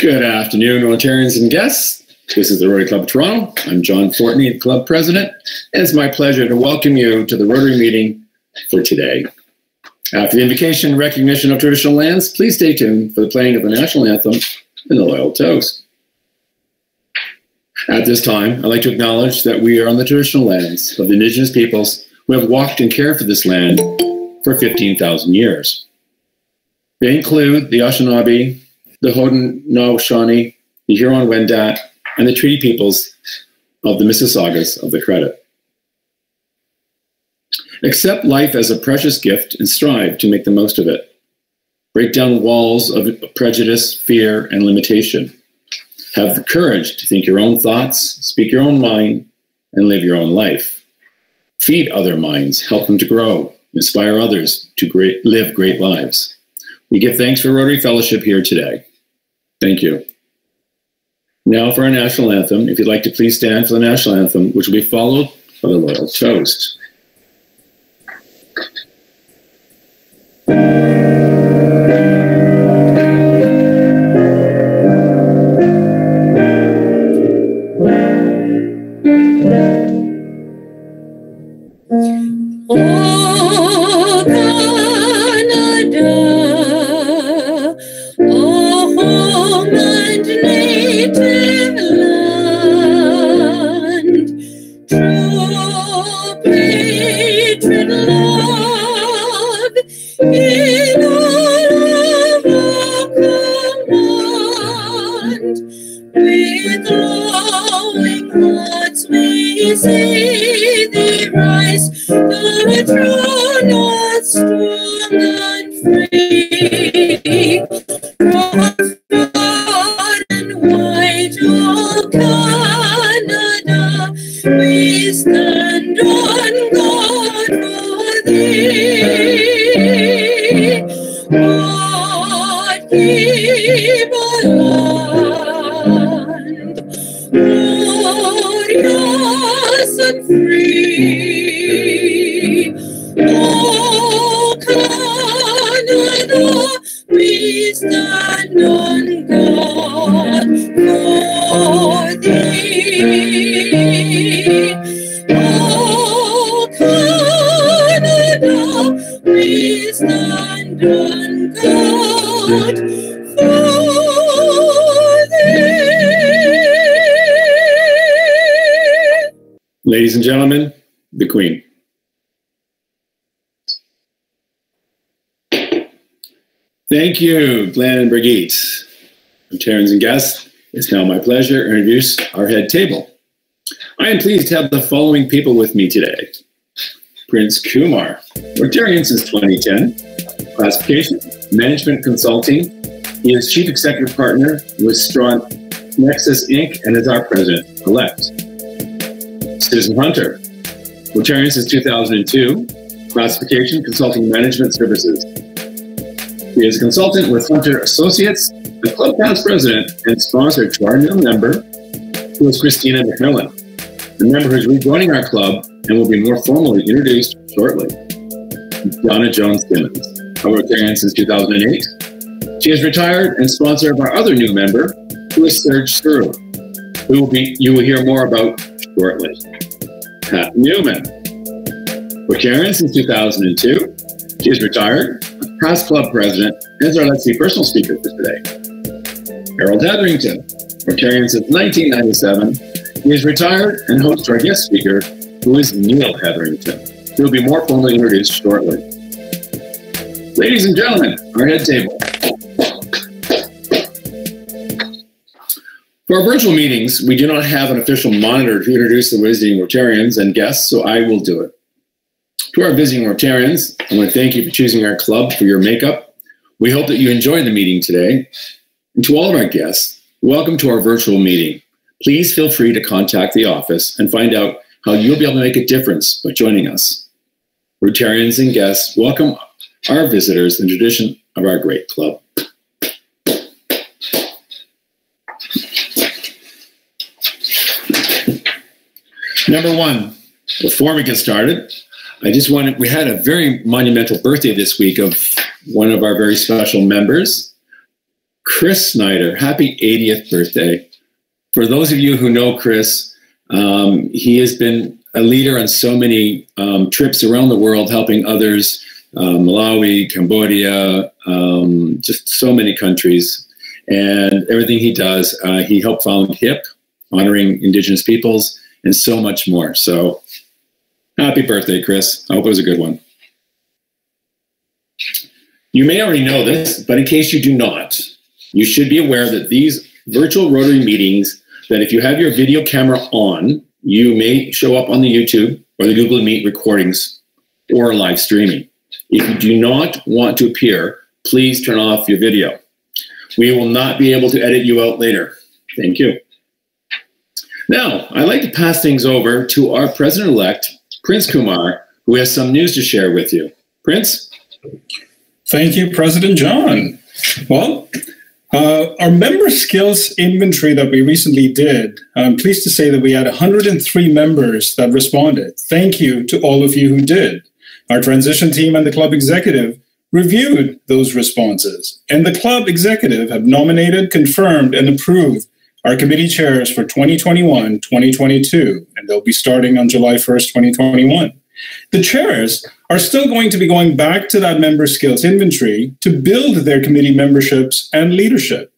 Good afternoon, Rotarians and guests. This is the Rotary Club of Toronto. I'm John Fortney, the club president, and it's my pleasure to welcome you to the Rotary meeting for today. After the invocation and recognition of traditional lands, please stay tuned for the playing of the national anthem and the loyal toast. At this time, I'd like to acknowledge that we are on the traditional lands of the Indigenous peoples who have walked and cared for this land for 15,000 years. They include the Anishinaabe, the Haudenosaunee, the Huron-Wendat, and the Treaty Peoples of the Mississaugas of the Credit. Accept life as a precious gift and strive to make the most of it. Break down walls of prejudice, fear, and limitation. Have the courage to think your own thoughts, speak your own mind, and live your own life. Feed other minds, help them to grow, inspire others to live great lives. We give thanks for Rotary Fellowship here today. Thank you. Now for our national anthem. If you'd like to please stand for the national anthem, which will be followed by the loyal toast. Ladies and gentlemen, the Queen. Thank you, Glenn and Brigitte. Rotarians and guests, it's now my pleasure to introduce our head table. I am pleased to have the following people with me today. Prince Kumar, Rotarian since 2010, classification, management consulting. He is Chief Executive Partner with Strong Nexus Inc. and is our President-elect. Citizen Hunter, Rotarian since 2002, classification, consulting management services. He is a consultant with Hunter Associates, the club past president and sponsor to our new member, who is Christina McMillan, the member who is rejoining our club and will be more formally introduced shortly. Donna Jones-Simmons, a Rotarian since 2008. She is retired and sponsor of our other new member, who is Serge Suru, who you will hear more about shortly. Pat Newman, Rotarian since 2002. She is retired, past club president, and is our Let's See personal speaker for today. Harold Hetherington, Rotarian since 1997. He is retired and hosts our guest speaker, who is Neil Hetherington. He will be more formally introduced shortly. Ladies and gentlemen, our head table. For our virtual meetings, we do not have an official monitor to introduce the visiting Rotarians and guests, so I will do it. To our visiting Rotarians, I want to thank you for choosing our club for your makeup. We hope that you enjoyed the meeting today. And to all of our guests, welcome to our virtual meeting. Please feel free to contact the office and find out how you'll be able to make a difference by joining us. Rotarians and guests, welcome our visitors in the tradition of our great club. Number one, before we get started, we had a very monumental birthday this week of one of our very special members, Chris Snyder. Happy 80th birthday. For those of you who know Chris, he has been a leader on so many trips around the world, helping others, Malawi, Cambodia, just so many countries. And everything he does, he helped found HIP, honoring Indigenous peoples, and so much more. So happy birthday, Chris. I hope it was a good one. You may already know this, but in case you do not, you should be aware that these virtual Rotary meetings, that if you have your video camera on, you may show up on the YouTube or the Google Meet recordings or live streaming. If you do not want to appear, please turn off your video. We will not be able to edit you out later. Thank you. Now, I'd like to pass things over to our President-elect, Prince Kumar, who has some news to share with you. Prince? Thank you, President John. Well, our member skills inventory that we recently did, I'm pleased to say that we had 103 members that responded. Thank you to all of you who did. Our transition team and the club executive reviewed those responses, and the club executive have nominated, confirmed, and approved our committee chairs for 2021-2022, and they'll be starting on July 1st, 2021. The chairs are still going to be going back to that member skills inventory to build their committee memberships and leadership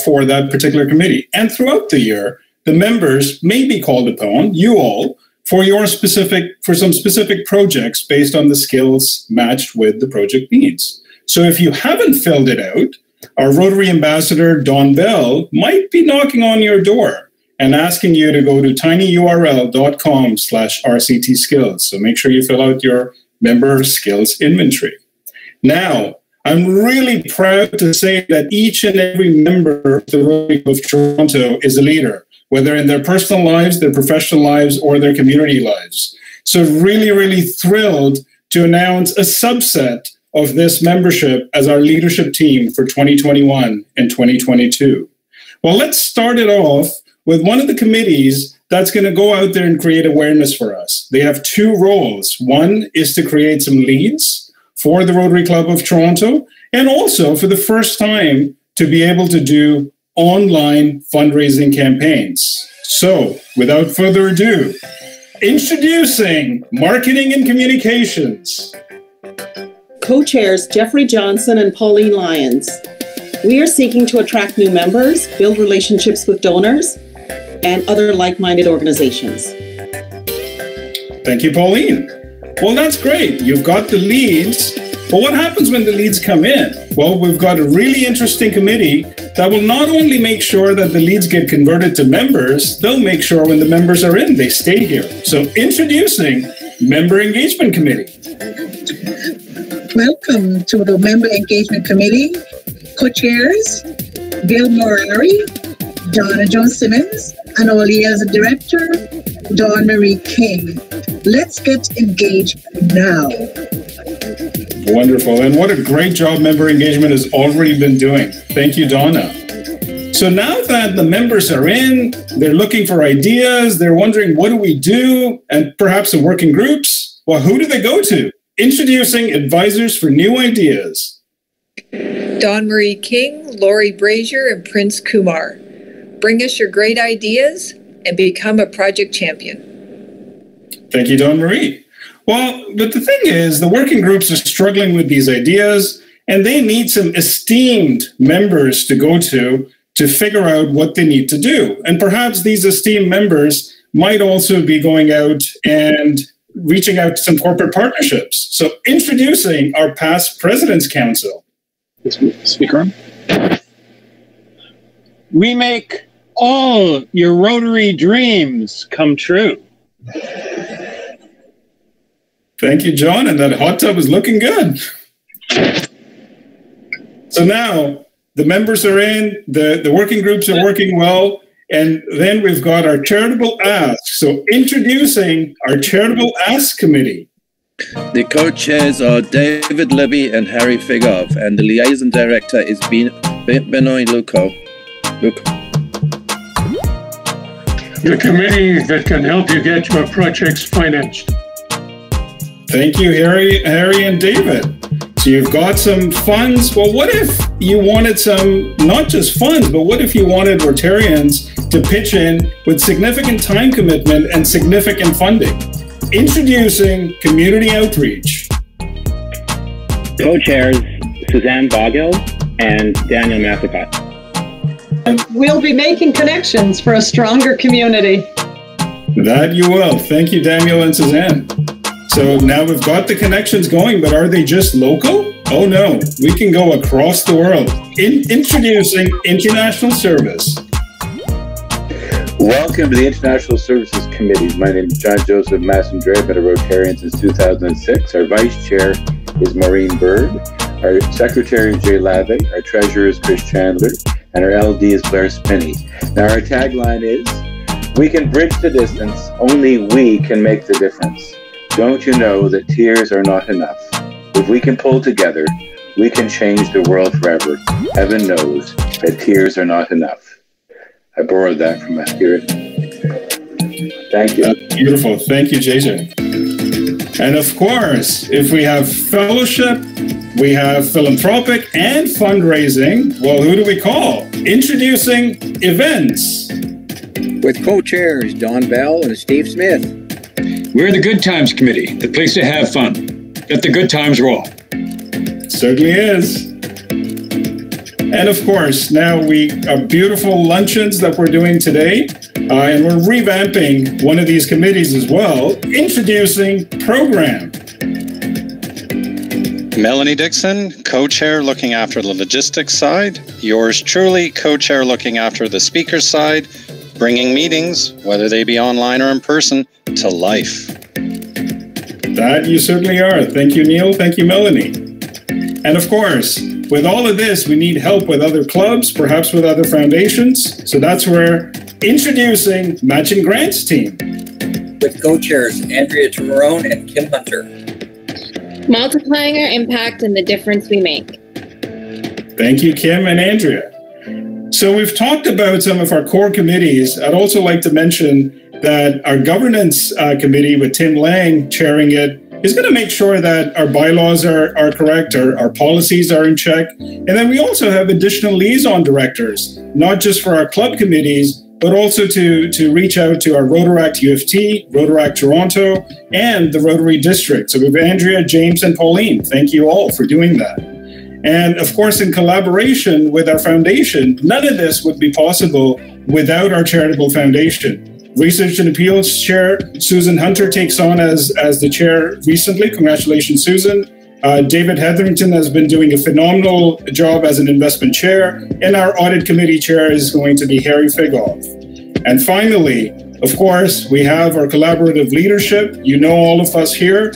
for that particular committee. And throughout the year, the members may be called upon, you all, for some specific projects based on the skills matched with the project needs. So if you haven't filled it out, our Rotary Ambassador, Don Bell, might be knocking on your door and asking you to go to tinyurl.com/RCT skills. So make sure you fill out your member skills inventory. Now, I'm really proud to say that each and every member of the Rotary Club of Toronto is a leader, whether in their personal lives, their professional lives, or their community lives. So really, really thrilled to announce a subset of this membership as our leadership team for 2021 and 2022. Well, let's start it off with one of the committees that's going to go out there and create awareness for us. They have two roles. One is to create some leads for the Rotary Club of Toronto, and also for the first time to be able to do online fundraising campaigns. So, without further ado, introducing Marketing and Communications. Co-chairs Jeffrey Johnson and Pauline Lyons. We are seeking to attract new members, build relationships with donors, and other like-minded organizations. Thank you, Pauline. Well, that's great. You've got the leads. But what happens when the leads come in? Well, we've got a really interesting committee that will not only make sure that the leads get converted to members, they'll make sure when the members are in, they stay here. So introducing Member Engagement Committee. Welcome to the Member Engagement Committee. Co-chairs, Bill Morari, Donna Jones-Simmons, and our liaison director, Dawn Marie King. Let's get engaged now. Wonderful. And what a great job Member Engagement has already been doing. Thank you, Donna. So now that the members are in, they're looking for ideas, they're wondering, what do we do? And perhaps in working groups, well, who do they go to? Introducing Advisors for New Ideas. Dawn Marie King, Lori Brazier, and Prince Kumar. Bring us your great ideas and become a project champion. Thank you, Dawn Marie. Well, but the thing is, the working groups are struggling with these ideas, and they need some esteemed members to go to figure out what they need to do. And perhaps these esteemed members might also be going out and reaching out to some corporate partnerships. So introducing our past President's Council. Speaker. We make all your Rotary dreams come true. Thank you, John. And that hot tub is looking good. So now the members are in, the working groups are working well, and then we've got our charitable ask. So introducing our charitable ask committee. The co-chairs are David Libby and Harry Figov, and the liaison director is Benoit Luco. The committee that can help you get your projects financed. Thank you, Harry and David. So you've got some funds. Well, what if you wanted some, not just funds, but what if you wanted Rotarians to pitch in with significant time commitment and significant funding? Introducing community outreach. Co-chairs Suzanne Boghill and Daniel Mathicott. We'll be making connections for a stronger community. That you will. Thank you, Daniel and Suzanne. So now we've got the connections going, but are they just local? Oh no, we can go across the world. Introducing international service. Welcome to the International Services Committee. My name is John Joseph Massenger. I've been a Rotarian since 2006. Our Vice Chair is Maureen Bird. Our Secretary is Jay Lavey. Our Treasurer is Chris Chandler. And our LD is Blair Spinney. Now our tagline is, we can bridge the distance, only we can make the difference. Don't you know that tears are not enough? If we can pull together, we can change the world forever. Heaven knows that tears are not enough. I borrowed that from Insecurity. Thank you. Beautiful. Thank you, JJ. And of course, if we have fellowship, we have philanthropic and fundraising. Well, who do we call? Introducing events. With co-chairs Don Bell and Steve Smith. We're the Good Times Committee, the place to have fun. Let the good times roll. Certainly is. And of course, now we have beautiful luncheons that we're doing today. And we're revamping one of these committees as well. Introducing program. Melanie Dixon, co-chair looking after the logistics side. Yours truly, co-chair looking after the speaker side, bringing meetings, whether they be online or in person, to life. That you certainly are. Thank you, Neil. Thank you, Melanie. And of course, with all of this, we need help with other clubs, perhaps with other foundations. So that's where introducing Matching Grants team. With co-chairs Andrea Tyrone and Kim Hunter. Multiplying our impact and the difference we make. Thank you, Kim and Andrea. So we've talked about some of our core committees. I'd also like to mention that our governance committee with Tim Lang chairing it is going to make sure that our bylaws are correct, our policies are in check. And then we also have additional liaison directors, not just for our club committees, but also to reach out to our Rotaract UFT, Rotaract Toronto, and the Rotary District. So we have Andrea, James, and Pauline. Thank you all for doing that. And of course, in collaboration with our foundation, none of this would be possible without our charitable foundation. Research and Appeals Chair Susan Hunter takes on as the chair recently. Congratulations, Susan. David Hetherington has been doing a phenomenal job as an investment chair, and our audit committee chair is going to be Harry Figov. And finally, of course, we have our collaborative leadership. You know all of us here.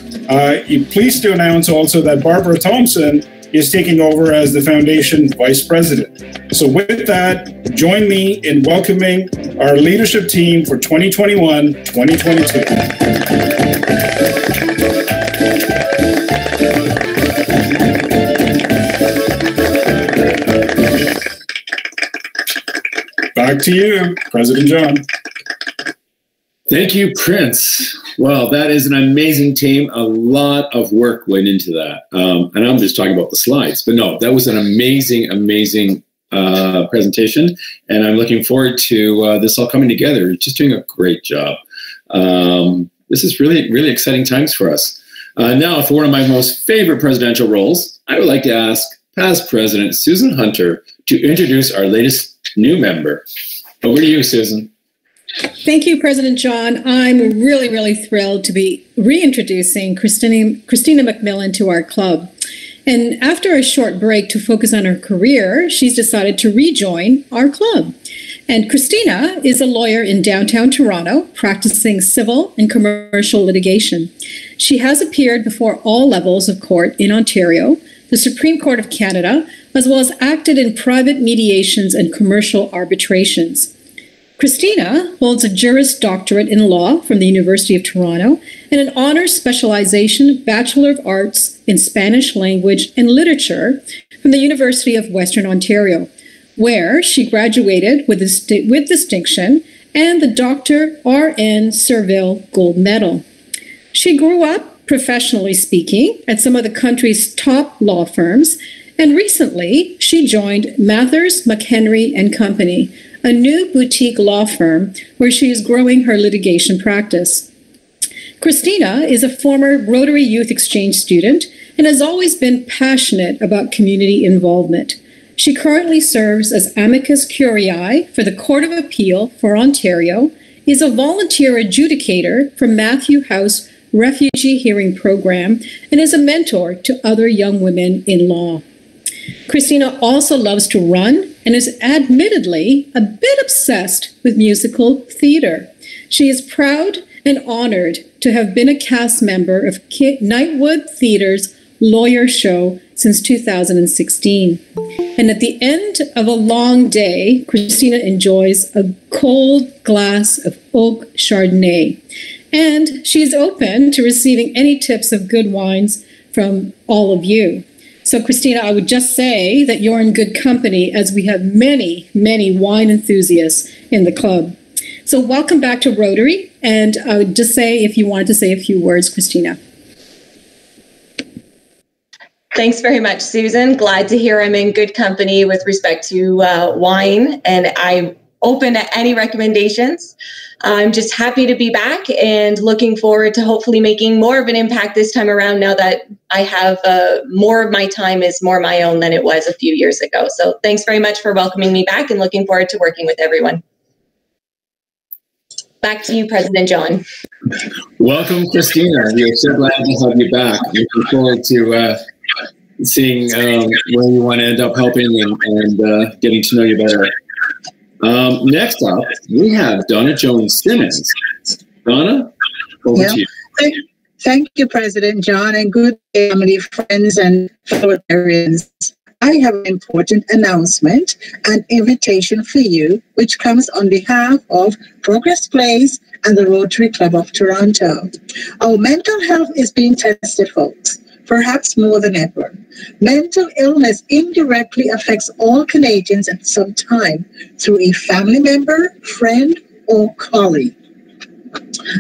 Pleased to announce also that Barbara Thompson is taking over as the foundation vice president. So with that, join me in welcoming our leadership team for 2021-2022. Back to you, President John. Thank you, Prince. Well, that is an amazing team. A lot of work went into that. And I'm just talking about the slides. But no, that was an amazing, amazing presentation. And I'm looking forward to this all coming together. You're just doing a great job. This is really, really exciting times for us. Now, for one of my most favorite presidential roles, I would like to ask past President Susan Hunter to introduce our latest new member. Over to you, Susan. Thank you, President John. I'm really, really thrilled to be reintroducing Christina McMillan to our club. And after a short break to focus on her career, she's decided to rejoin our club. And Christina is a lawyer in downtown Toronto, practicing civil and commercial litigation. She has appeared before all levels of court in Ontario, the Supreme Court of Canada, as well as acted in private mediations and commercial arbitrations. Christina holds a Juris Doctorate in Law from the University of Toronto and an honors specialization Bachelor of Arts in Spanish Language and Literature from the University of Western Ontario, where she graduated with distinction and the Dr. R.N. Serville Gold Medal. She grew up, professionally speaking, at some of the country's top law firms, and recently she joined Mathers, McHenry and Company, a new boutique law firm where she is growing her litigation practice. Christina is a former Rotary Youth Exchange student and has always been passionate about community involvement. She currently serves as amicus curiae for the Court of Appeal for Ontario, is a volunteer adjudicator for Matthew House Refugee Hearing Program, and is a mentor to other young women in law. Christina also loves to run and is admittedly a bit obsessed with musical theater. She is proud and honored to have been a cast member of Nightwood Theatre's Lawyer Show since 2016. And at the end of a long day, Christina enjoys a cold glass of oak Chardonnay. And she's open to receiving any tips of good wines from all of you. So, Christina, I would just say that you're in good company, as we have many, many wine enthusiasts in the club. So welcome back to Rotary. And I would just say, if you wanted to say a few words, Christina. Thanks very much, Susan. Glad to hear I'm in good company with respect to wine, and I'm open to any recommendations. I'm just happy to be back and looking forward to hopefully making more of an impact this time around, now that I have more of my time is more my own than it was a few years ago. So thanks very much for welcoming me back and looking forward to working with everyone. Back to you, President John. Welcome, Christina. We're so glad to have you back. Looking forward to seeing where you want to end up helping and getting to know you better. Next up, we have Donna Jones-Simmons. Donna, over to you. Thank you, President John, and good family, friends, and fellow Rotarians. I have an important announcement and invitation for you, which comes on behalf of Progress Place and the Rotary Club of Toronto. Our mental health is being tested, folks, perhaps more than ever. Mental illness indirectly affects all Canadians at some time through a family member, friend, or colleague.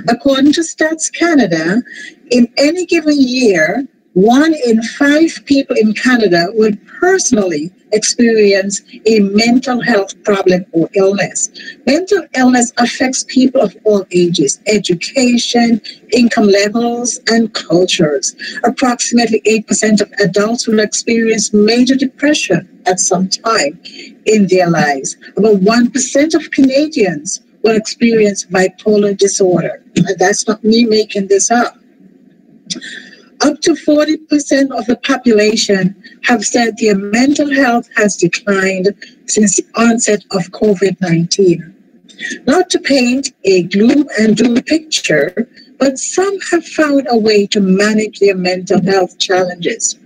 According to Stats Canada, in any given year, 1 in 5 people in Canada will personally experience a mental health problem or illness. Mental illness affects people of all ages, education, income levels, and cultures. Approximately 8% of adults will experience major depression at some time in their lives. About 1% of Canadians will experience bipolar disorder. And that's not me making this up. Up to 40% of the population have said their mental health has declined since the onset of COVID-19. Not to paint a gloom and doom picture, but some have found a way to manage their mental health challenges.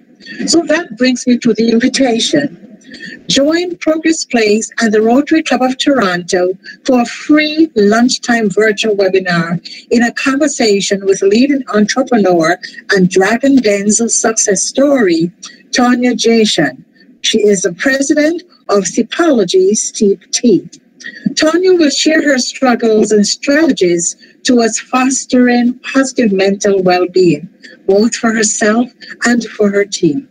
So that brings me to the invitation. Join Progress Place and the Rotary Club of Toronto for a free lunchtime virtual webinar in a conversation with leading entrepreneur and Dragon Den's success story, Tanya Jashan. She is the president of Steepology Steep Tea. Tanya will share her struggles and strategies towards fostering positive mental well-being, both for herself and for her team.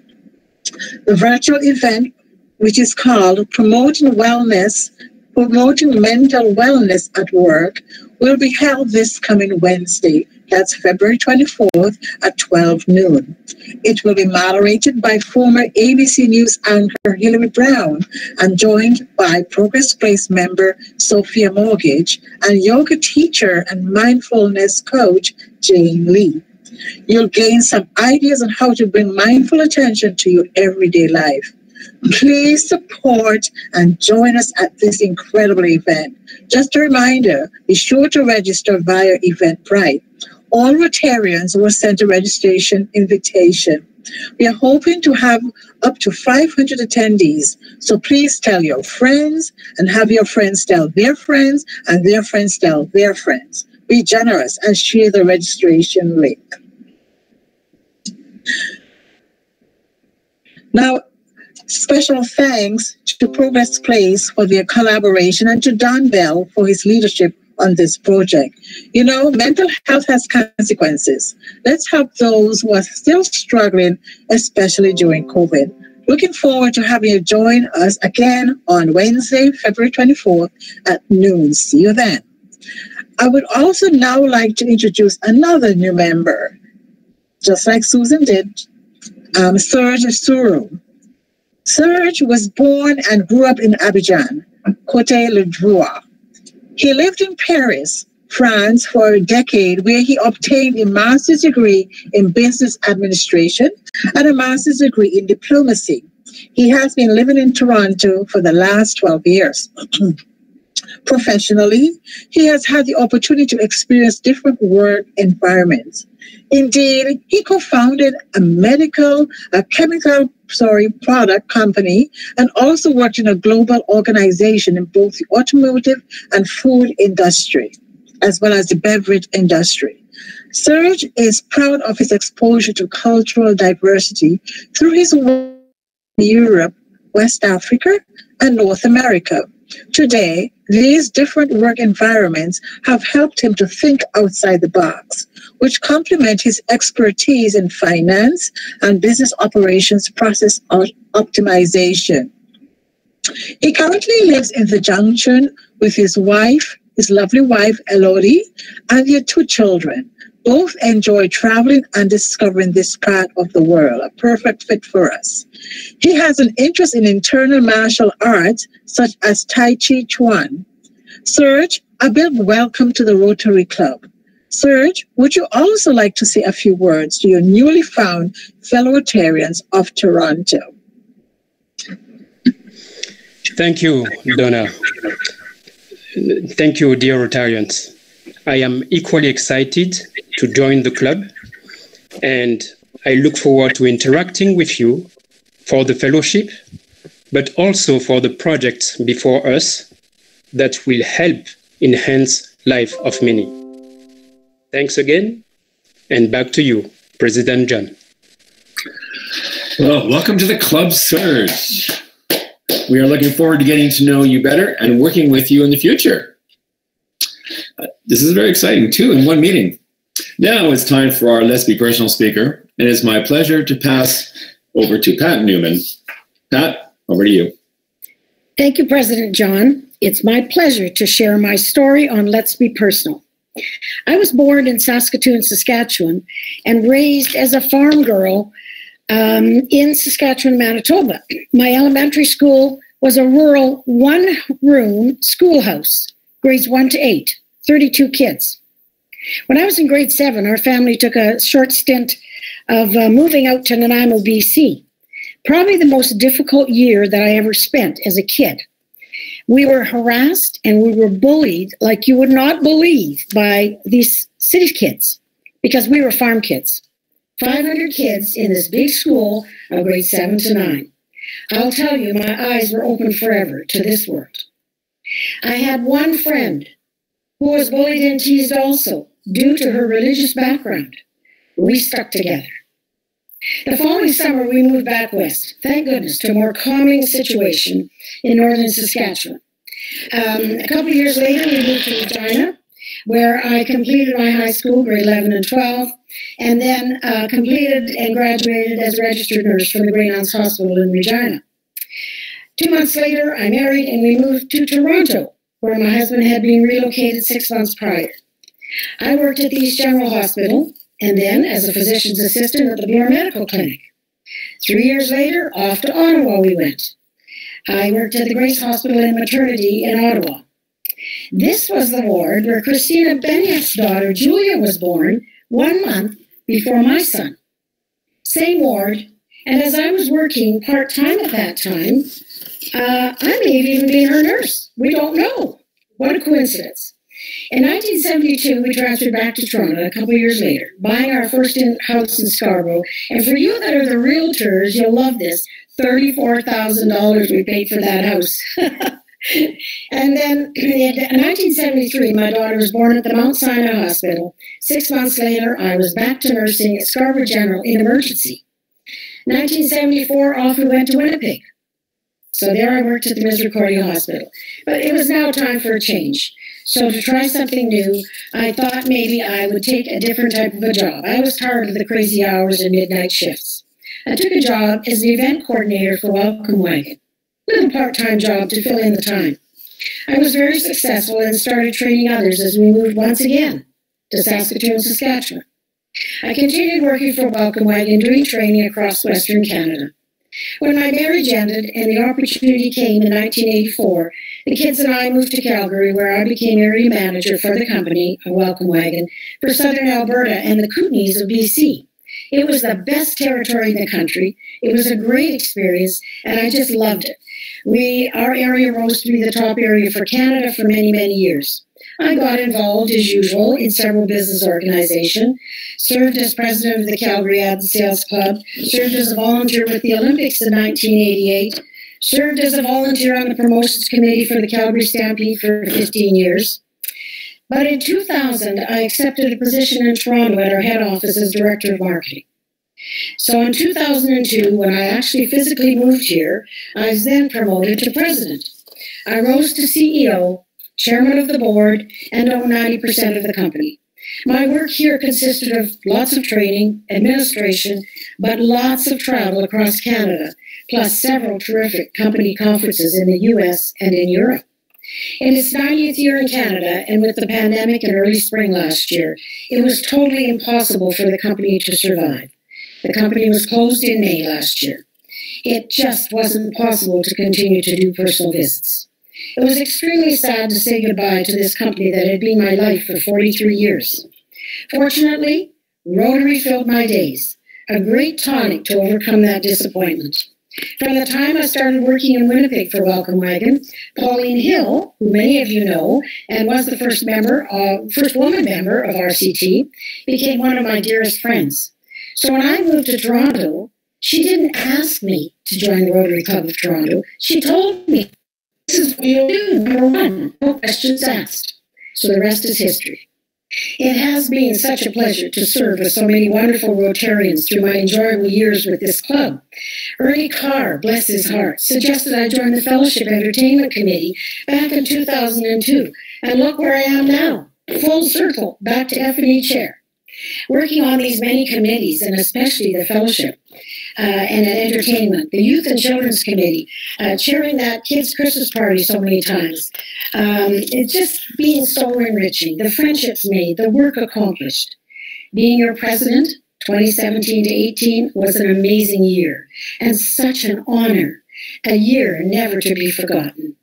The virtual event, which is called Promoting Mental Wellness at Work, will be held this coming Wednesday. That's February 24th at 12 noon. It will be moderated by former ABC News anchor Hillary Brown and joined by Progress Place member Sophia Mortgage and yoga teacher and mindfulness coach Jane Lee. You'll gain some ideas on how to bring mindful attention to your everyday life. Please support and join us at this incredible event. Just a reminder, be sure to register via Eventbrite. All Rotarians were sent a registration invitation. We are hoping to have up to 500 attendees, so please tell your friends and have your friends tell their friends and their friends tell their friends. Be generous and share the registration link. Now, special thanks to Progress Place for their collaboration and to Don Bell for his leadership on this project. You know, mental health has consequences. Let's help those who are still struggling, especially during COVID. Looking forward to having you join us again on Wednesday, February 24th at noon. See you then. I would also now like to introduce another new member, just like Susan did, Serge Suru. Serge was born and grew up in Abidjan, Côte d'Ivoire. He lived in Paris, France for a decade, where he obtained a master's degree in business administration and a master's degree in diplomacy. He has been living in Toronto for the last 12 years. Professionally, he has had the opportunity to experience different work environments. Indeed, he co-founded a chemical product company and also worked in a global organization in both the automotive and food industry, as well as the beverage industry. Serge is proud of his exposure to cultural diversity through his work in Europe, West Africa, and North America. Today, these different work environments have helped him to think outside the box, which complement his expertise in finance and business operations process optimization. He currently lives in the Junction with his lovely wife, Elodie, and their 2 children. Both enjoy traveling and discovering this part of the world, a perfect fit for us. He has an interest in internal martial arts, such as Tai Chi Chuan. Serge, a big welcome to the Rotary Club. Serge, would you also like to say a few words to your newly found fellow Rotarians of Toronto? Thank you, Donna. Thank you, dear Rotarians. I am equally excited to join the club, and I look forward to interacting with you for the fellowship, but also for the projects before us that will help enhance life of many. Thanks again, and back to you, President John. Well, welcome to the club, Serge. We are looking forward to getting to know you better and working with you in the future. This is very exciting, 2 in 1 meeting. Now it's time for our Let's Be Personal speaker, and it's my pleasure to pass over to Pat Newman. Pat, over to you. Thank you, President John. It's my pleasure to share my story on Let's Be Personal. I was born in Saskatoon, Saskatchewan, and raised as a farm girl in Saskatchewan, Manitoba. My elementary school was a rural 1-room schoolhouse, grades 1 to 8, 32 kids. When I was in grade 7, our family took a short stint of moving out to Nanaimo, BC. Probably the most difficult year that I ever spent as a kid. We were harassed and we were bullied like you would not believe by these city kids because we were farm kids. 500 kids in this big school of grades 7 to 9. I'll tell you, my eyes were open forever to this world. I had one friend who was bullied and teased also due to her religious background. We stuck together. The following summer, we moved back west, thank goodness, to a more calming situation in northern Saskatchewan. A couple of years later, we moved to Regina, where I completed my high school, grade 11 and 12, and then completed and graduated as a registered nurse from the Greyhounds Hospital in Regina. 2 months later, I married and we moved to Toronto, where my husband had been relocated 6 months prior. I worked at the East General Hospital, and then as a physician's assistant at the Bloor Medical Clinic. 3 years later, off to Ottawa we went. I worked at the Grace Hospital and Maternity in Ottawa. This was the ward where Christina Benioff's daughter, Julia, was born 1 month before my son. Same ward, And as I was working part-time at that time, I may have even been her nurse. We don't know. What a coincidence. In 1972, we transferred back to Toronto a couple of years later, buying our first house in Scarborough. And for you that are the realtors, you'll love this. $34,000 we paid for that house. And then in 1973, my daughter was born at the Mount Sinai Hospital. 6 months later, I was back to nursing at Scarborough General in emergency. 1974, off we went to Winnipeg. So there I worked at the Misericordia Hospital. But it was now time for a change. So to try something new, I thought maybe I would take a different type of a job. I was tired of the crazy hours and midnight shifts. I took a job as the event coordinator for Welcome Wagon. Little part-time job to fill in the time. I was very successful and started training others as we moved once again to Saskatoon, Saskatchewan. I continued working for Welcome Wagon, doing training across Western Canada. When my marriage ended and the opportunity came in 1984, the kids and I moved to Calgary, where I became area manager for the company, a Welcome Wagon, for Southern Alberta and the Kootenays of BC. It was the best territory in the country. It was a great experience, and I just loved it. Our area rose to be the top area for Canada for many, many years. I got involved, as usual, in several business organizations, served as president of the Calgary Ad Sales Club, served as a volunteer with the Olympics in 1988, served as a volunteer on the promotions committee for the Calgary Stampede for 15 years. But in 2000, I accepted a position in Toronto at our head office as director of marketing. So in 2002, when I actually physically moved here, I was then promoted to president. I rose to CEO, chairman of the board, and own 90% of the company. My work here consisted of lots of training, administration, but lots of travel across Canada, plus several terrific company conferences in the US and in Europe. In its 90th year in Canada, and with the pandemic in early spring last year, it was totally impossible for the company to survive. The company was closed in May last year. It just wasn't possible to continue to do personal visits. It was extremely sad to say goodbye to this company that had been my life for 43 years. Fortunately, Rotary filled my days, a great tonic to overcome that disappointment. From the time I started working in Winnipeg for Welcome Wagon, Pauline Hill, who many of you know, and was the first woman member of RCT, became one of my dearest friends. So when I moved to Toronto, she didn't ask me to join the Rotary Club of Toronto. She told me, this is what you'll do, number one, no questions asked. So the rest is history. It has been such a pleasure to serve with so many wonderful Rotarians through my enjoyable years with this club. Ernie Carr, bless his heart, suggested I join the Fellowship Entertainment Committee back in 2002. And look where I am now, full circle, back to F&E chair. Working on these many committees, and especially the Fellowship and Entertainment, the Youth and Children's Committee, chairing that kids' Christmas party so many times. It's just been so enriching. The friendships made, the work accomplished. Being your president, 2017 to 18, was an amazing year and such an honor, a year never to be forgotten.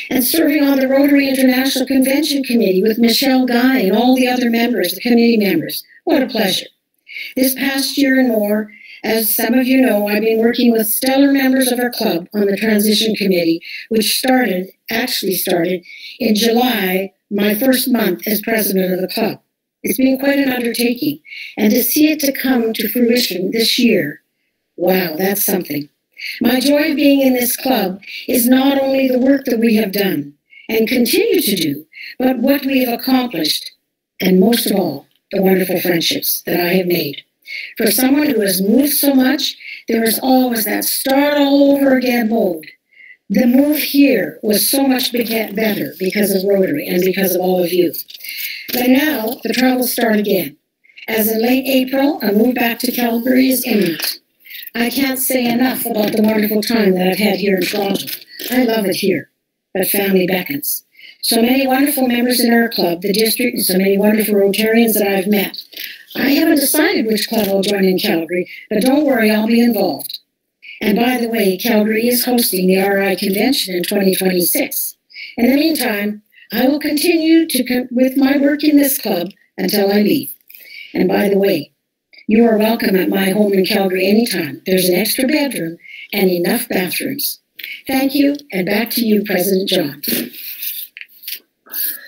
And serving on the Rotary International Convention Committee with Michelle Guy and all the other members, the committee members. What a pleasure. This past year and more, as some of you know, I've been working with stellar members of our club on the Transition Committee, which actually started in July, my first month as president of the club. It's been quite an undertaking. And to see it to come to fruition this year, wow, that's something. My joy of being in this club is not only the work that we have done and continue to do, but what we have accomplished, and most of all, the wonderful friendships that I have made. For someone who has moved so much, there is always that start all over again mode. The move here was so much better because of Rotary and because of all of you. But now, the troubles start again. As in late April, a move back to Calgary is imminent. I can't say enough about the wonderful time that I've had here in Toronto. I love it here, but family beckons. So many wonderful members in our club, the district, and so many wonderful Rotarians that I've met. I haven't decided which club I'll join in Calgary, but don't worry, I'll be involved. And by the way, Calgary is hosting the RI Convention in 2026. In the meantime, I will continue with my work in this club until I leave. And by the way, You are welcome at my home in Calgary anytime. There's an extra bedroom and enough bathrooms. Thank you, and back to you, President John.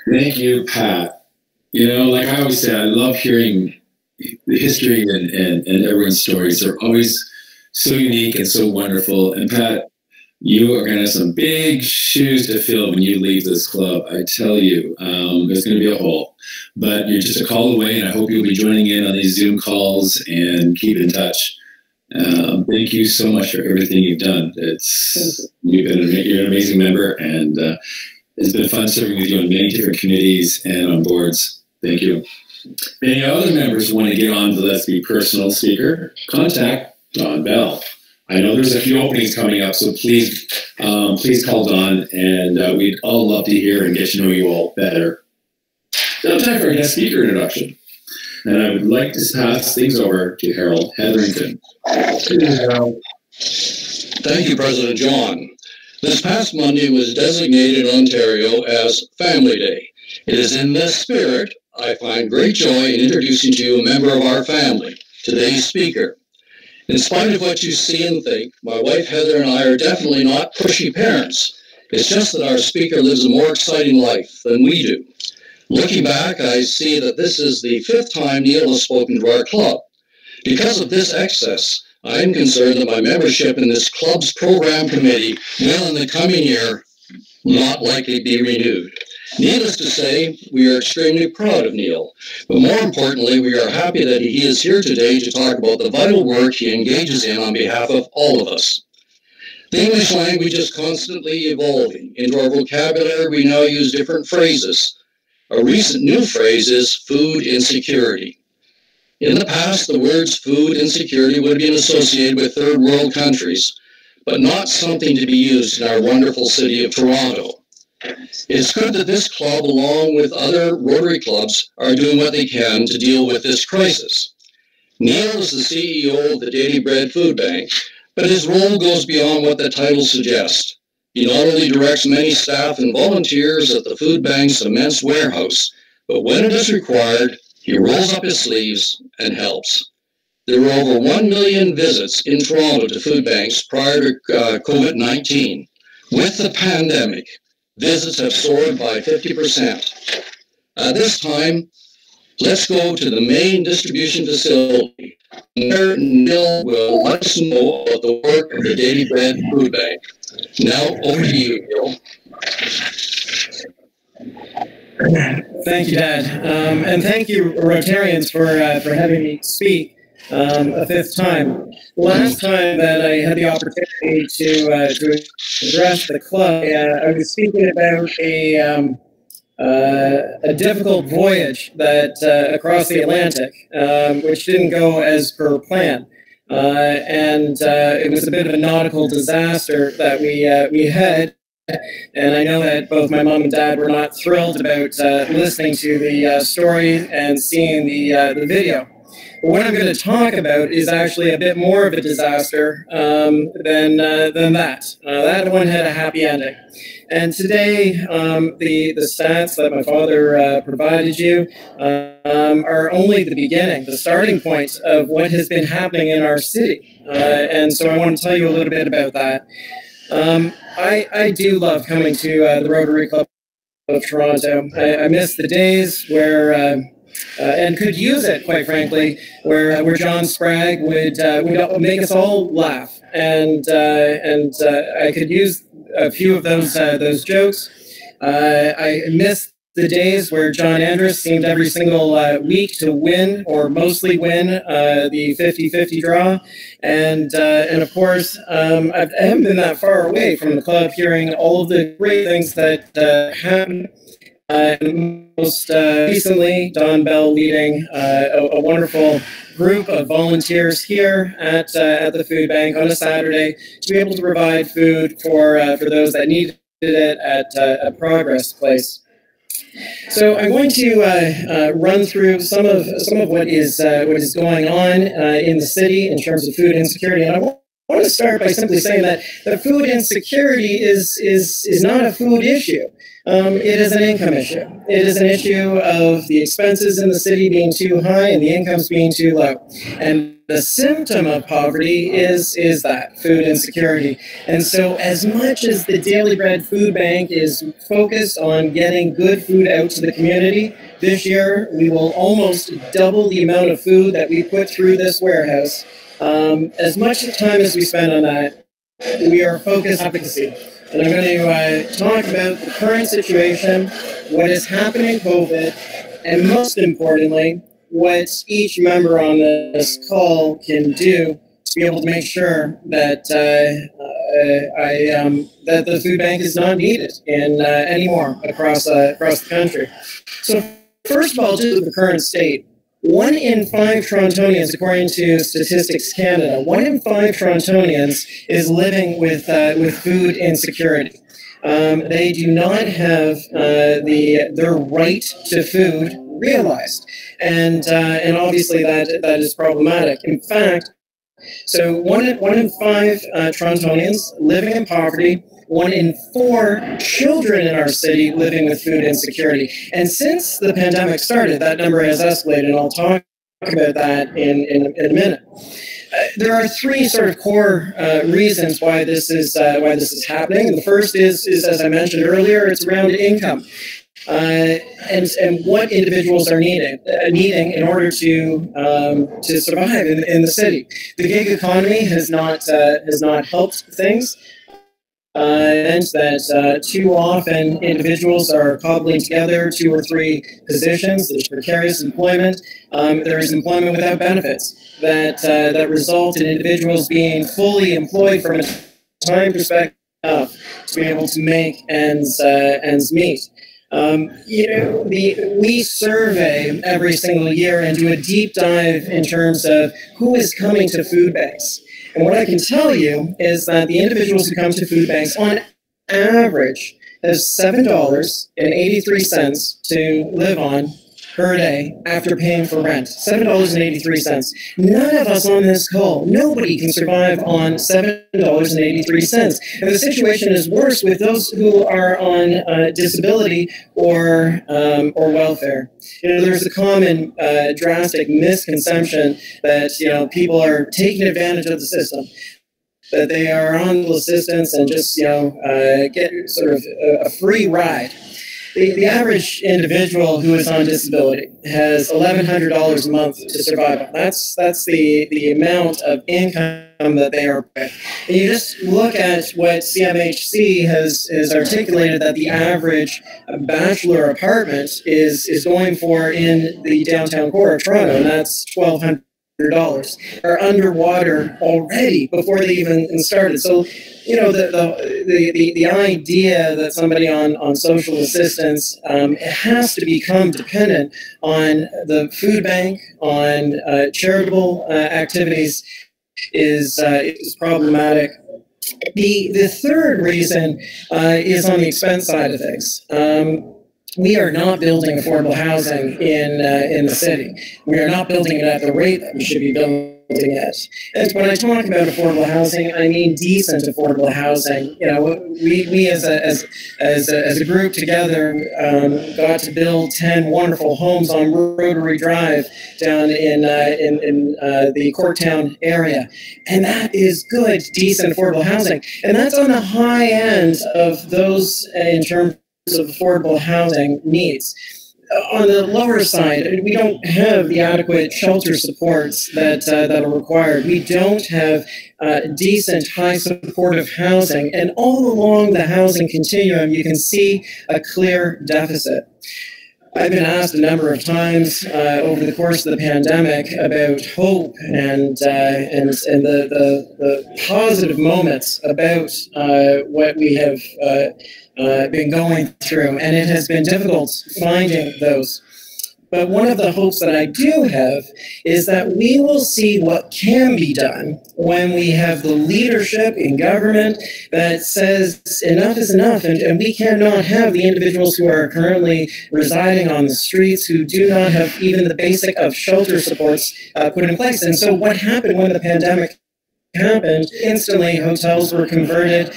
Thank you, Pat. You know, like I always say, I love hearing the history and everyone's stories. They're always so unique and so wonderful. And Pat, you are going to have some big shoes to fill when you leave this club. I tell you, there's going to be a hole. But you're just a call away, and I hope you'll be joining in on these Zoom calls and keep in touch. Thank you so much for everything you've done. You're an amazing member, and it's been fun serving with you on many different committees and on boards. Thank you. If any other members want to get on the Let's Be Personal speaker, contact Don Bell. I know there's a few openings coming up, so please call Don, and we'd all love to hear and get to know you all better. Now time for a guest speaker introduction. And I would like to pass things over to Harold Hetherington. Thank you, President John. This past Monday was designated in Ontario as Family Day. It is in this spirit I find great joy in introducing to you a member of our family, today's speaker. In spite of what you see and think, my wife Heather and I are definitely not pushy parents. It's just that our speaker lives a more exciting life than we do. Looking back, I see that this is the 5th time Neil has spoken to our club. Because of this excess, I am concerned that my membership in this club's program committee will in the coming year not likely be renewed. Needless to say, we are extremely proud of Neil, but more importantly, we are happy that he is here today to talk about the vital work he engages in on behalf of all of us. The English language is constantly evolving. Into our vocabulary, we now use different phrases. A recent new phrase is food insecurity. In the past, the words food insecurity would have been associated with third world countries, but not something to be used in our wonderful city of Toronto. It's good that this club, along with other Rotary clubs, are doing what they can to deal with this crisis. Neil is the CEO of the Daily Bread Food Bank, but his role goes beyond what the title suggests. He not only directs many staff and volunteers at the food bank's immense warehouse, but when it is required, he rolls up his sleeves and helps. There were over 1 million visits in Toronto to food banks prior to COVID-19. With the pandemic, visits have soared by 50%. At this time, let's go to the main distribution facility. Mayor Neil will let us know about the work of the Daily Bread Food Bank. Now, over to you, Neil. Thank you, Dad. And thank you, Rotarians, for having me speak a 5th time. Last time that I had the opportunity to address the club, I was speaking about a difficult voyage that across the Atlantic, which didn't go as per plan. And it was a bit of a nautical disaster that we had. And I know that both my mom and dad were not thrilled about listening to the story and seeing the video. But what I'm going to talk about is actually a bit more of a disaster than that. That one had a happy ending. And today, the stats that my father provided you are only the beginning, the starting point of what has been happening in our city. And so I want to tell you a little bit about that. I do love coming to the Rotary Club of Toronto. I miss the days where, and could use it, quite frankly, where John Sprague would make us all laugh, and I could use a few of those jokes. I miss the days where John Andrus seemed every single week to win, or mostly win, the 50-50 draw. And of course, I haven't been that far away from the club, hearing all of the great things that happen. Most recently, Don Bell leading a wonderful group of volunteers here at the food bank on a Saturday to be able to provide food for those that needed it at a Progress Place. So I'm going to run through some of what is going on in the city in terms of food insecurity, and I want to start by simply saying that the food insecurity is not a food issue. It is an income issue. It is an issue of the expenses in the city being too high and the incomes being too low. And the symptom of poverty is that food insecurity. And so as much as the Daily Bread Food Bank is focused on getting good food out to the community, this year we will almost double the amount of food that we put through this warehouse. As much time as we spend on that, we are focused on advocacy. And I'm going to talk about the current situation, what is happening in COVID, and most importantly, what each member on this call can do to be able to make sure that that the food bank is not needed anymore across the country. So first of all, just the current state. 1 in 5 Torontonians, according to Statistics Canada, 1 in 5 Torontonians is living with food insecurity. They do not have their right to food realized, and obviously that is problematic. In fact, so 1 in 5 Torontonians living in poverty. 1 in 4 children in our city living with food insecurity. And since the pandemic started, that number has escalated, and I'll talk about that in a minute. There are 3 sort of core reasons why this is happening. And the first is, as I mentioned earlier, it's around income. And what individuals are needing in order to survive in the city. The gig economy has not helped things. And that too often individuals are cobbling together 2 or 3 positions. There's precarious employment. There is employment without benefits that result in individuals being fully employed from a time perspective to be able to make ends meet. We survey every single year and do a deep dive in terms of who is coming to food banks. And what I can tell you is that the individuals who come to food banks on average have $7.83 to live on per day after paying for rent. $7.83. None of us on this call, nobody can survive on $7.83. And the situation is worse with those who are on disability or welfare. There's a common drastic misconception that people are taking advantage of the system, that they are on assistance and just get sort of a free ride. The average individual who is on disability has $1,100 a month to survive on. That's the amount of income that they are paying. And you just look at what CMHC has articulated that the average bachelor apartment is going for in the downtown core of Toronto, and that's $1,200. Are underwater already before they even started. So, the idea that somebody on social assistance has to become dependent on the food bank, on charitable activities is problematic. The third reason is on the expense side of things. We are not building affordable housing in the city. We are not building it at the rate that we should be building it. And when I talk about affordable housing, I mean decent affordable housing. We as a group together got to build 10 wonderful homes on Rotary Drive down in the Courttown area, and that is good, decent affordable housing, and that's on the high end of those in terms of affordable housing needs. On the lower side, we don't have the adequate shelter supports that are required. We don't have decent, high supportive housing. And all along the housing continuum, you can see a clear deficit. I've been asked a number of times over the course of the pandemic about hope and the positive moments about what we have been going through, and it has been difficult finding those. But one of the hopes that I do have is that we will see what can be done when we have the leadership in government that says enough is enough, and we cannot have the individuals who are currently residing on the streets who do not have even the basic of shelter supports put in place. And so what happened when the pandemic happened, instantly hotels were converted.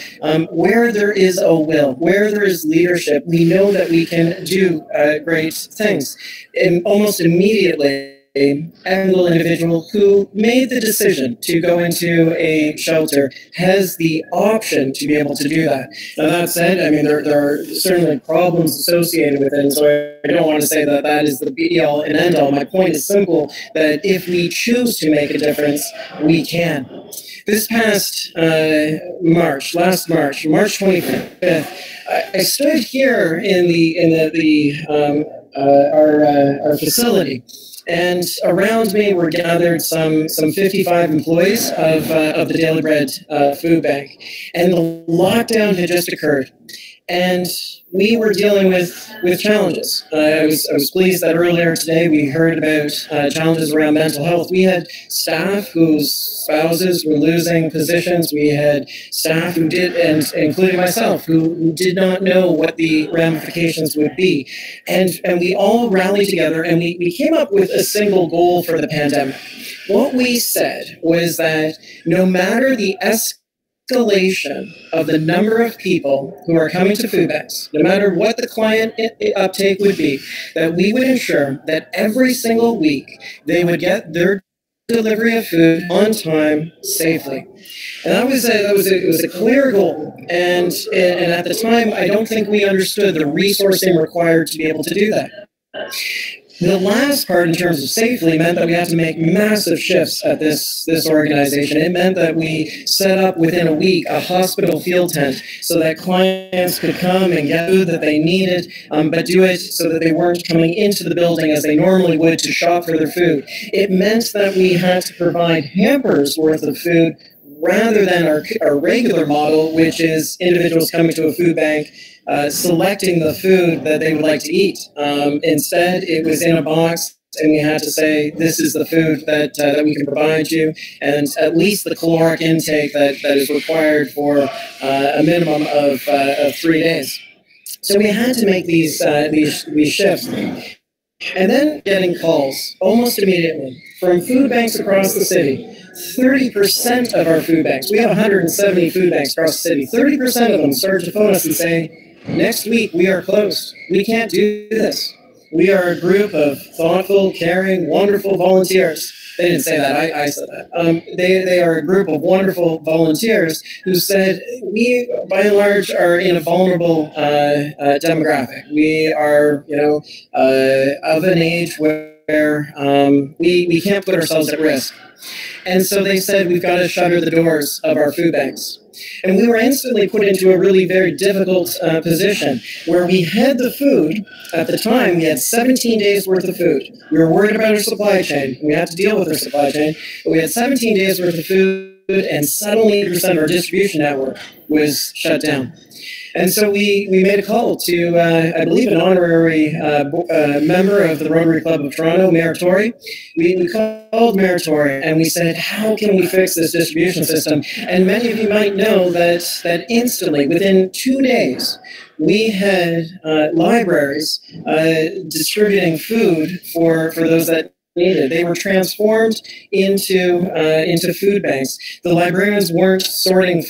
Where there is a will, where there is leadership, we know that we can do great things. And almost immediately, a single individual who made the decision to go into a shelter has the option to be able to do that. Now, that said, I mean, there are certainly problems associated with it, and so I don't want to say that that is the be-all and end-all. My point is simple, that if we choose to make a difference, we can. This past March 25th, I stood here in our facility, and around me were gathered some 55 employees of the Daily Bread food bank, and the lockdown had just occurred, and we were dealing with challenges. I was pleased that earlier today we heard about challenges around mental health. We had staff whose spouses were losing positions. We had staff who did, and including myself, who did not know what the ramifications would be. And we all rallied together, and we came up with a single goal for the pandemic. What we said was that no matter the escalation of the number of people who are coming to food banks, no matter what the client uptake would be, that we would ensure that every single week they would get their delivery of food on time, safely. And that was a clear goal. And at the time, I don't think we understood the resourcing required to be able to do that. The last part, in terms of safely, meant that we had to make massive shifts at this organization. It meant that we set up within a week a hospital field tent so that clients could come and get food that they needed, but do it so that they weren't coming into the building as they normally would to shop for their food. It meant that we had to provide hampers worth of food rather than our regular model, which is individuals coming to a food bank, selecting the food that they would like to eat. Instead, it was in a box, and we had to say, this is the food that we can provide you, and at least the caloric intake that is required for a minimum of 3 days. So we had to make these shifts. And then getting calls almost immediately from food banks across the city. 30% of our food banks, we have 170 food banks across the city, 30% of them started to phone us and say, next week we are closed. We can't do this. We are a group of thoughtful, caring, wonderful volunteers. They didn't say that, I said that. They are a group of wonderful volunteers who said, we, by and large, are in a vulnerable demographic. We are, of an age where we can't put ourselves at risk. And so they said, we've got to shutter the doors of our food banks. And we were instantly put into a really very difficult position where we had the food. At the time, we had 17 days worth of food. We were worried about our supply chain. We had to deal with our supply chain. But we had 17 days worth of food, and suddenly 80% of our distribution network was shut down. And so we made a call to, I believe, an honorary member of the Rotary Club of Toronto, Mayor Tory. We called Mayor Tory and we said, how can we fix this distribution system? And many of you might know that instantly, within 2 days, we had libraries distributing food for those that needed. They were transformed into food banks. The librarians weren't sorting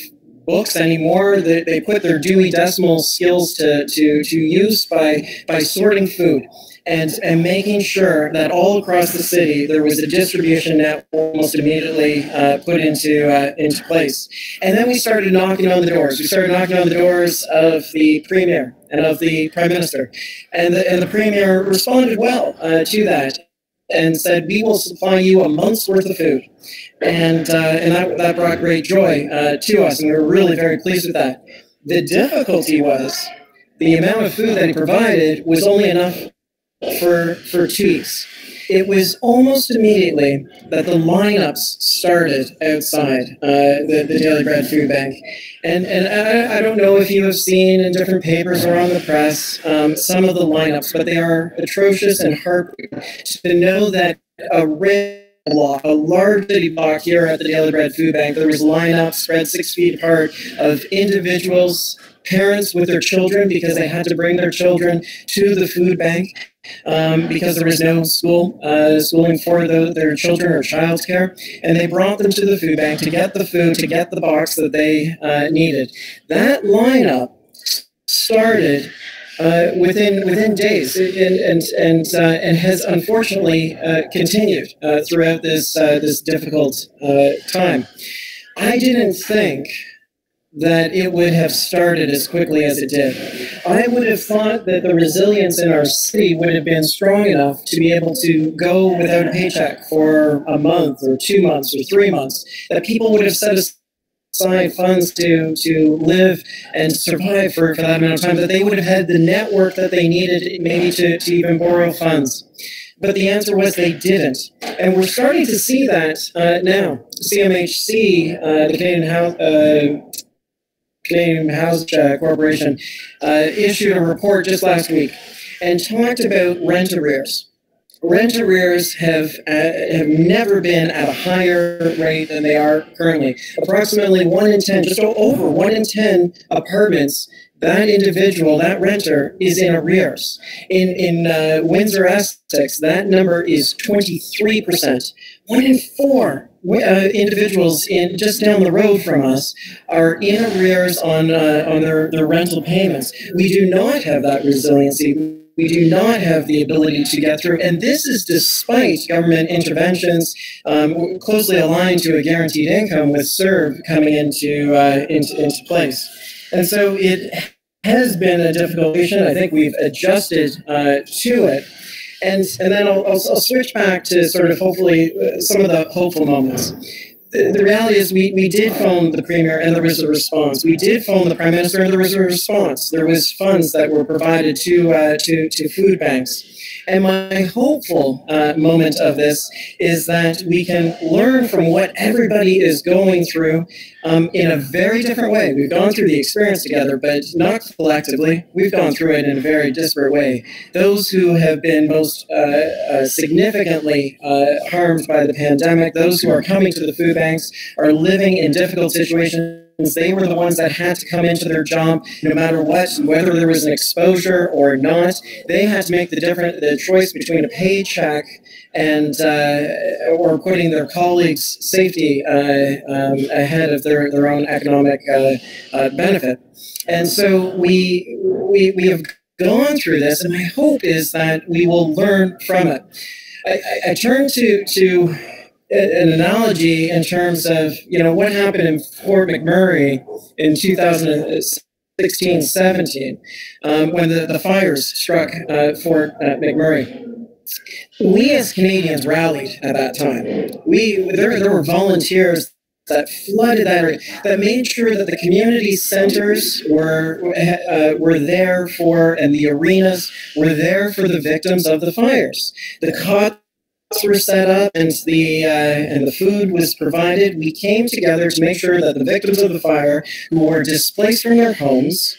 books anymore. They put their Dewey Decimal skills to use by sorting food and making sure that all across the city there was a distribution network almost immediately put into place. And then we started knocking on the doors. We started knocking on the doors of the Premier and of the Prime Minister. And the Premier responded well to that and said, we will supply you a month's worth of food. And that brought great joy to us, and we were really very pleased with that. The difficulty was the amount of food that he provided was only enough for 2 weeks. It was almost immediately that the lineups started outside the Daily Bread Food Bank. And I don't know if you have seen in different papers or on the press some of the lineups, but they are atrocious and heartbreaking to know that a block, a large city block here at the Daily Bread Food Bank. There was lineups spread 6 feet apart of individuals, parents with their children, because they had to bring their children to the food bank because there was no schooling for their children or childcare. And they brought them to the food bank to get the food, to get the box that they needed. That lineup started within days, and has unfortunately continued throughout this difficult time. I didn't think that it would have started as quickly as it did. I would have thought that the resilience in our city would have been strong enough to be able to go without a paycheck for a month or 2 months or 3 months, that people would have set aside funds to live and survive for that amount of time, that they would have had the network that they needed maybe to even borrow funds. But the answer was they didn't. And we're starting to see that now. CMHC, the Canadian House Corporation, issued a report just last week and talked about rent arrears. Rent arrears have never been at a higher rate than they are currently. Approximately 1 in 10, just over 1 in 10 apartments, that individual, that renter, is in arrears. In Windsor, Essex, that number is 23%. 1 in 4 individuals just down the road from us are in arrears on their rental payments. We do not have that resiliency. We do not have the ability to get through, and this is despite government interventions closely aligned to a guaranteed income with CERB coming into place. And so it has been a difficult issue. I think we've adjusted to it. And then I'll switch back to sort of hopefully some of the hopeful moments. The reality is we did phone the Premier and there was a response. We did phone the Prime Minister and there was a response. There was funds that were provided to food banks. And my hopeful moment of this is that we can learn from what everybody is going through in a very different way. We've gone through the experience together, but not collectively. We've gone through it in a very disparate way. Those who have been most significantly harmed by the pandemic, those who are coming to the food banks, are living in difficult situations. They were the ones that had to come into their job no matter what, whether there was an exposure or not. They had to make the choice between a paycheck and or putting their colleagues' safety ahead of their own economic benefit. And so we have gone through this, and my hope is that we will learn from it. I turn to an analogy in terms of, what happened in Fort McMurray in 2016-17 when the fires struck Fort McMurray. We as Canadians rallied at that time. There were volunteers that flooded that area, that made sure that the community centers were there for, and the arenas were there for the victims of the fires. The cots were set up and the food was provided. We came together to make sure that the victims of the fire who were displaced from their homes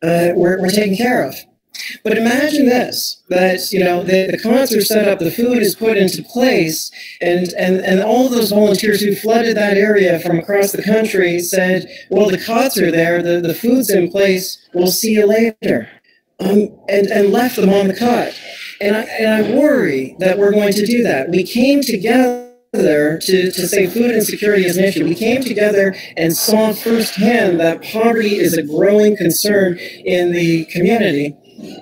were taken care of. But imagine this, that the cots are set up, the food is put into place, and all those volunteers who flooded that area from across the country said, well, the cots are there, the food's in place, we'll see you later, and left them on the cot. And I worry that we're going to do that. We came together to say food insecurity is an issue. We came together and saw firsthand that poverty is a growing concern in the community.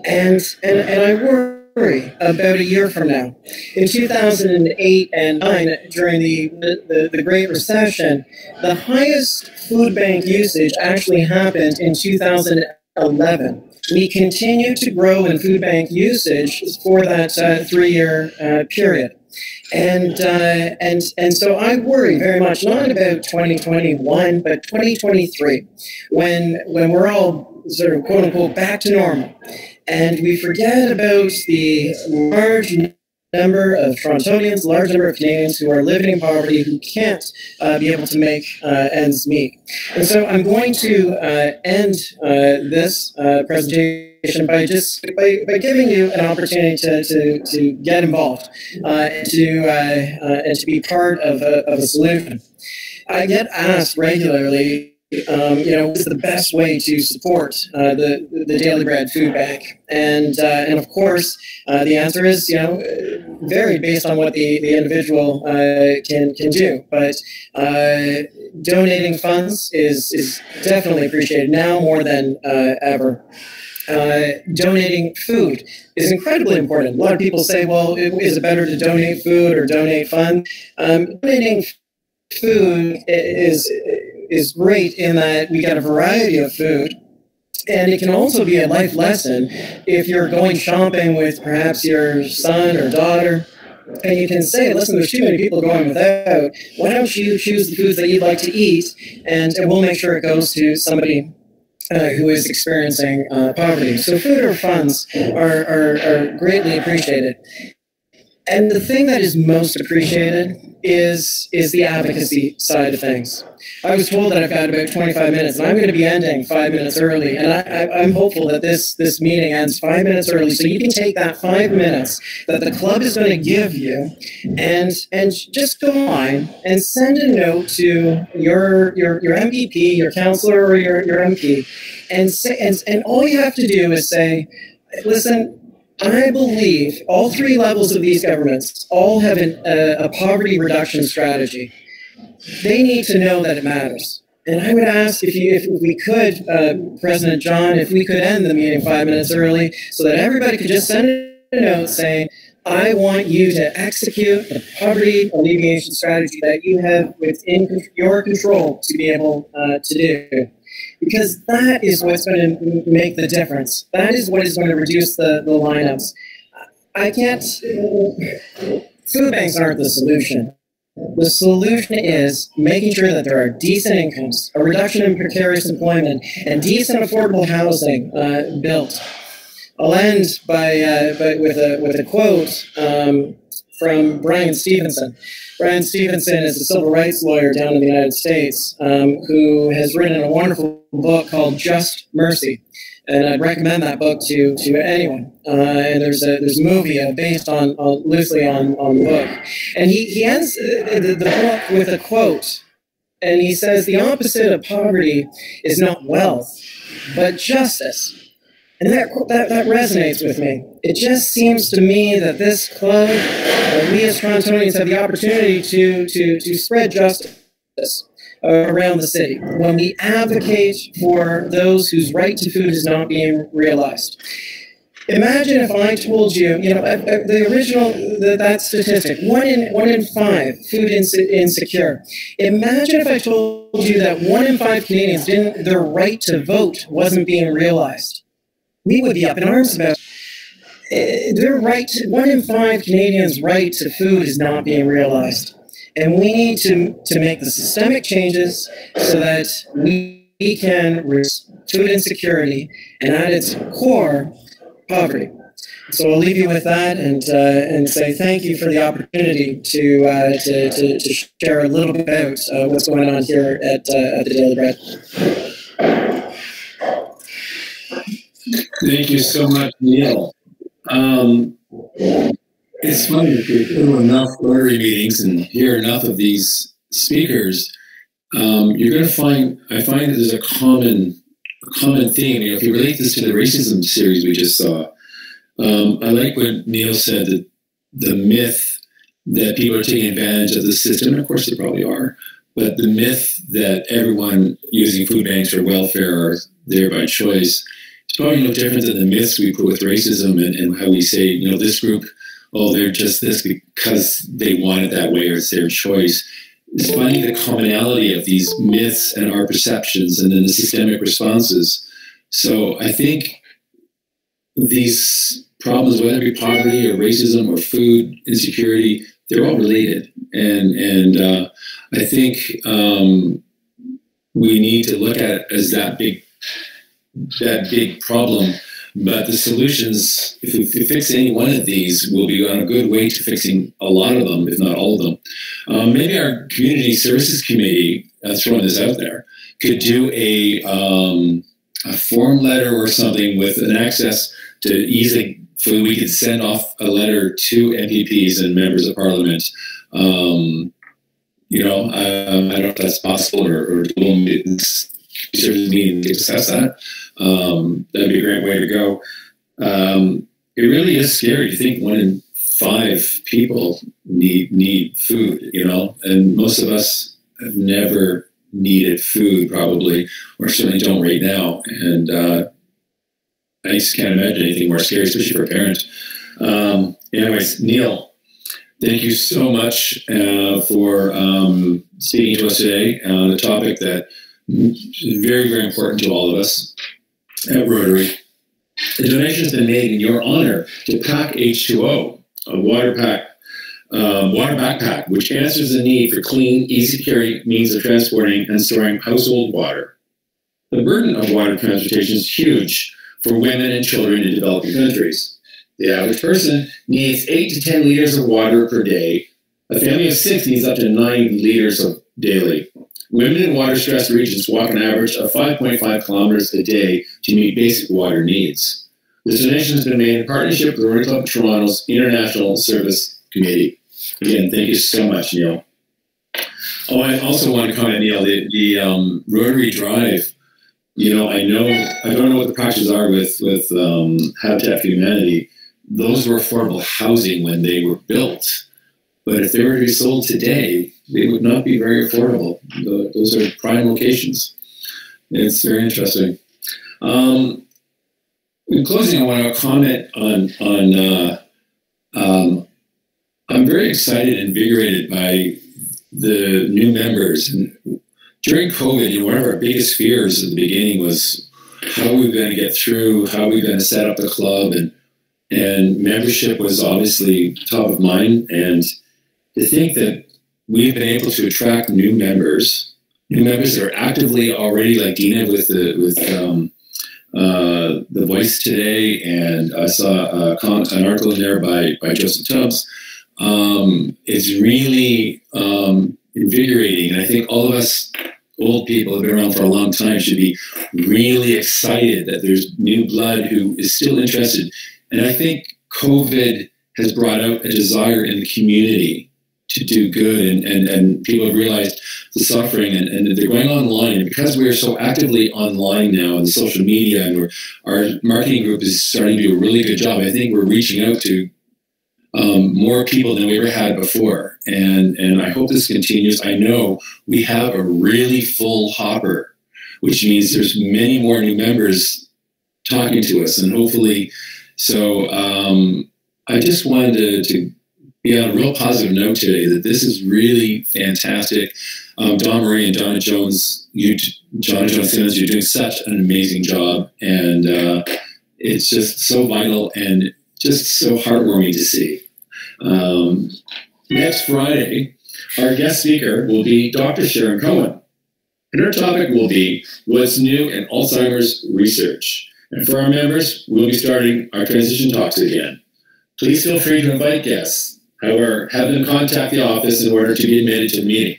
And I worry about a year from now. In 2008 and 2009, during the Great Recession, the highest food bank usage actually happened in 2011. We continue to grow in food bank usage for that 3-year period. And so I worry very much, not about 2021, but 2023, when we're all sort of quote unquote back to normal. And we forget about the large number of Torontonians, large number of Canadians who are living in poverty, who can't be able to make ends meet. And so I'm going to end this presentation by giving you an opportunity to get involved and to be part of a solution. I get asked regularly, what is the best way to support the Daily Bread Food Bank? And of course, the answer is, varied based on what the individual can do. But donating funds is definitely appreciated now more than ever. Donating food is incredibly important. A lot of people say, well, is it better to donate food or donate funds? Donating food is great in that we get a variety of food, and it can also be a life lesson if you're going shopping with perhaps your son or daughter, and you can say, listen, there's too many people going without. Why don't you choose the foods that you'd like to eat, and we'll make sure it goes to somebody who is experiencing poverty. So food or funds are greatly appreciated. And the thing that is most appreciated is the advocacy side of things. I was told that I've got about 25 minutes, and I'm going to be ending 5 minutes early. And I'm hopeful that this meeting ends 5 minutes early, so you can take that 5 minutes that the club is going to give you, and just go online and send a note to your MPP, your councillor, or your MP, and say, and all you have to do is say, listen, I believe all three levels of these governments all have a poverty reduction strategy. They need to know that it matters. And I would ask if we could, President John, if we could end the meeting 5 minutes early so that everybody could just send a note saying, I want you to execute the poverty alleviation strategy that you have within your control to be able to do. Because that is what's going to make the difference. That is what is going to reduce the lineups. Food banks aren't the solution. The solution is making sure that there are decent incomes, a reduction in precarious employment, and decent affordable housing built. I'll end with a quote from Brian Stevenson. Brian Stevenson is a civil rights lawyer down in the United States who has written a wonderful book called Just Mercy. And I'd recommend that book to anyone. And there's a movie based loosely on the book. And he ends the book with a quote. And he says, the opposite of poverty is not wealth, but justice. And that resonates with me. It just seems to me that this club, we as Torontonians have the opportunity to spread justice around the city when we advocate for those whose right to food is not being realized. Imagine if I told you, the original, that statistic, one in five food insecure. Imagine if I told you that 1 in 5 Canadians their right to vote wasn't being realized. We would be up in arms about their right. 1 in 5 Canadians' right to food is not being realized. And we need to make the systemic changes so that we can reduce food insecurity and at its core, poverty. So I'll leave you with that and say thank you for the opportunity to share a little bit about what's going on here at the Daily Bread. Thank you so much, Neil. It's funny, if you go to enough Rotary meetings and hear enough of these speakers, you're going to find that there's a common theme. If you relate this to the racism series we just saw, I like what Neil said, that the myth that people are taking advantage of the system, and of course they probably are, but the myth that everyone using food banks or welfare are there by choice, it's probably no different than the myths we put with racism and how we say, this group, oh, they're just this because they want it that way or it's their choice. It's finding the commonality of these myths and our perceptions and then the systemic responses. So I think these problems, whether it be poverty or racism or food insecurity, they're all related. And I think we need to look at it as that big problem. But the solutions, if we fix any one of these, we'll be on a good way to fixing a lot of them, if not all of them. Maybe our community services committee, throwing this out there, could do a form letter or something with an access to easily, so we could send off a letter to MPPs and members of parliament. I don't know if that's possible or we'll meeting to discuss that. That'd be a great way to go. It really is scary to think 1 in 5 people need food, and most of us have never needed food probably, or certainly don't right now. And I just can't imagine anything more scary, especially for a parent. Anyways, Neil, thank you so much for speaking to us today on a topic that is very, very important to all of us at Rotary. The donation has been made in your honor to Pack H2O, a water backpack, which answers the need for clean, easy-to-carry means of transporting and storing household water. The burden of water transportation is huge for women and children in developing countries. The average person needs 8 to 10 liters of water per day. A family of 6 needs up to 9 liters daily. Women in water-stressed regions walk an average of 5.5 kilometers a day to meet basic water needs. This donation has been made in partnership with the Rotary Club of Toronto's International Service Committee. Again, thank you so much, Neil. Oh, I also want to comment, Neil, the Rotary Drive. I don't know what the practices are with Habitat for Humanity. Those were affordable housing when they were built. But if they were to be sold today, they would not be very affordable. Those are prime locations. It's very interesting. In closing, I want to comment on I'm very excited and invigorated by the new members. And during COVID, one of our biggest fears at the beginning was how are we going to get through, how are we going to set up the club, and membership was obviously top of mind. And to think that we've been able to attract new members that are actively already, like Dina with the Voice today, and I saw an article in there by Joseph Tubbs. It's really invigorating, and I think all of us old people who have been around for a long time should be really excited that there's new blood who is still interested. And I think COVID has brought out a desire in the community to do good, and people have realized the suffering, and they're going online. And because we are so actively online now in social media, and our marketing group is starting to do a really good job, I think we're reaching out to more people than we ever had before. And I hope this continues. I know we have a really full hopper, which means there's many more new members talking to us, and hopefully, so I just wanted to be on a real positive note today that this is really fantastic. Don Murray and Donna Jones Simmons, you're doing such an amazing job, and it's just so vital and just so heartwarming to see. Next Friday, our guest speaker will be Dr. Sharon Cohen, and her topic will be what's new in Alzheimer's research. And for our members, we'll be starting our transition talks again. Please feel free to invite guests. However, have them contact the office in order to be admitted to the meeting.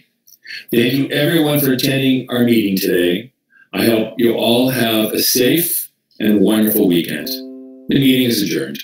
Thank you everyone for attending our meeting today. I hope you all have a safe and wonderful weekend. The meeting is adjourned.